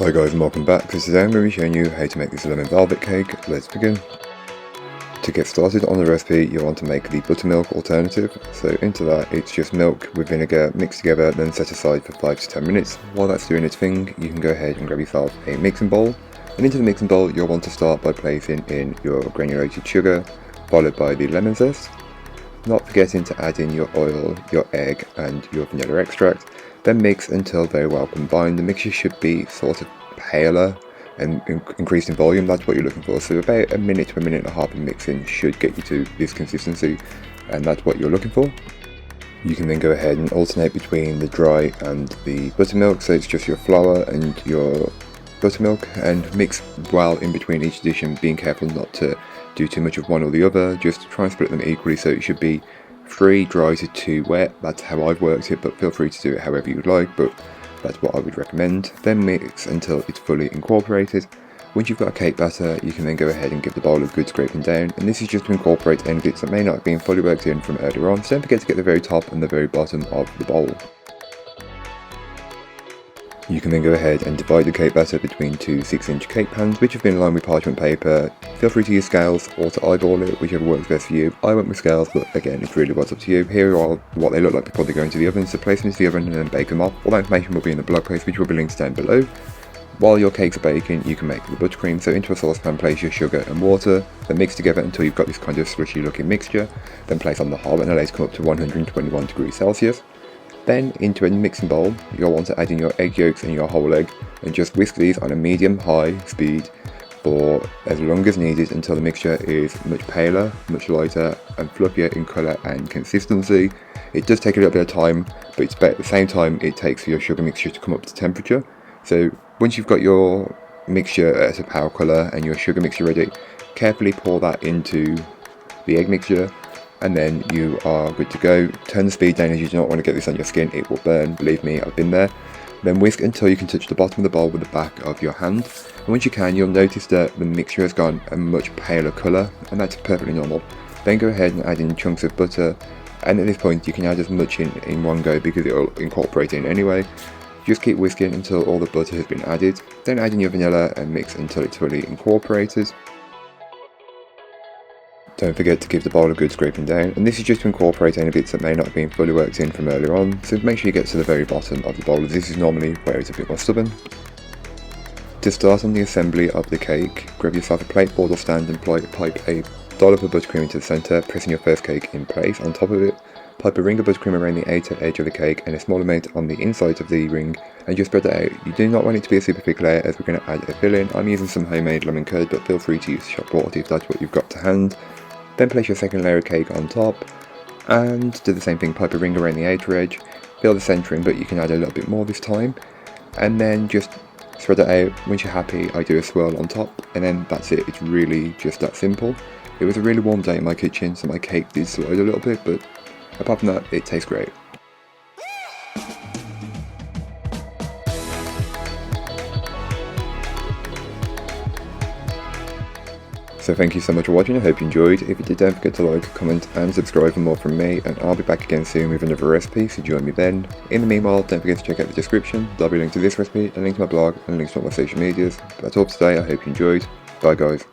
Hi guys and welcome back. So today I'm going to be showing you how to make this lemon velvet cake. Let's begin. To get started on the recipe, you'll want to make the buttermilk alternative. So into that, it's just milk with vinegar mixed together, then set aside for 5 to 10 minutes. While that's doing its thing, you can go ahead and grab yourself a mixing bowl. And into the mixing bowl, you'll want to start by placing in your granulated sugar, followed by the lemon zest. Not forgetting to add in your oil, your egg and your vanilla extract. Then mix until very well combined. The mixture should be sort of paler and increased in volume. That's what you're looking for. So about a minute to a minute and a half of mixing should get you to this consistency, and that's what you're looking for. You can then go ahead and alternate between the dry and the buttermilk, so it's just your flour and your buttermilk, and mix well in between each addition, being careful not to do too much of one or the other. Just try and split them equally, so it should be 3 dry to 2 wet. That's how I've worked it, but feel free to do it however you'd like, but that's what I would recommend. Then mix until it's fully incorporated. Once you've got a cake batter, you can then go ahead and give the bowl a good scraping down, and this is just to incorporate any bits that may not have been fully worked in from earlier on, so don't forget to get the very top and the very bottom of the bowl. You can then go ahead and divide the cake batter between 2 6-inch cake pans, which have been lined with parchment paper. Feel free to use scales or to eyeball it, whichever works best for you. I went with scales, but again, it's really what's up to you. Here are what they look like before they go into the oven, so place them into the oven and then bake them off. All that information will be in the blog post, which will be linked down below. While your cakes are baking, you can make the buttercream. So into a saucepan, place your sugar and water, then mix together until you've got this kind of slushy looking mixture. Then place on the hob and allow it to come up to 121 degrees Celsius. Then into a mixing bowl, you'll want to add in your egg yolks and your whole egg, and just whisk these on a medium-high speed for as long as needed until the mixture is much paler, much lighter and fluffier in colour and consistency. It does take a little bit of time, but it's about the same time it takes for your sugar mixture to come up to temperature. So once you've got your mixture at a pale colour and your sugar mixture ready, carefully pour that into the egg mixture, and then you are good to go. Turn the speed down as you do not want to get this on your skin, it will burn, believe me, I've been there. Then whisk until you can touch the bottom of the bowl with the back of your hand. And once you can, you'll notice that the mixture has gone a much paler colour, and that's perfectly normal. Then go ahead and add in chunks of butter, and at this point you can add as much in one go because it will incorporate in anyway. Just keep whisking until all the butter has been added. Then add in your vanilla and mix until it's fully incorporated. Don't forget to give the bowl a good scraping down, and this is just to incorporate any bits that may not have been fully worked in from earlier on, so make sure you get to the very bottom of the bowl, as this is normally where it's a bit more stubborn. To start on the assembly of the cake, grab yourself a plate, board or stand and pipe a dollop of buttercream into the centre, pressing your first cake in place. On top of it, pipe a ring of buttercream around the outer edge of the cake and a small amount on the inside of the ring, and just spread that out. You do not want it to be a super thick layer, as we're going to add a filling. I'm using some homemade lemon curd, but feel free to use shop bought if that's what you've got to hand. Then place your second layer of cake on top, and do the same thing, pipe a ring around the outer edge, fill the centering, but you can add a little bit more this time, and then just spread it out. Once you're happy, I do a swirl on top, and then that's it. It's really just that simple. It was a really warm day in my kitchen, so my cake did slide a little bit, but apart from that, it tastes great. So thank you so much for watching, I hope you enjoyed. If you did, don't forget to like, comment and subscribe for more from me, and I'll be back again soon with another recipe, so join me then. In the meanwhile, don't forget to check out the description, there'll be a link to this recipe, a link to my blog, and links to all my social medias. But that's all for today, I hope you enjoyed. Bye guys.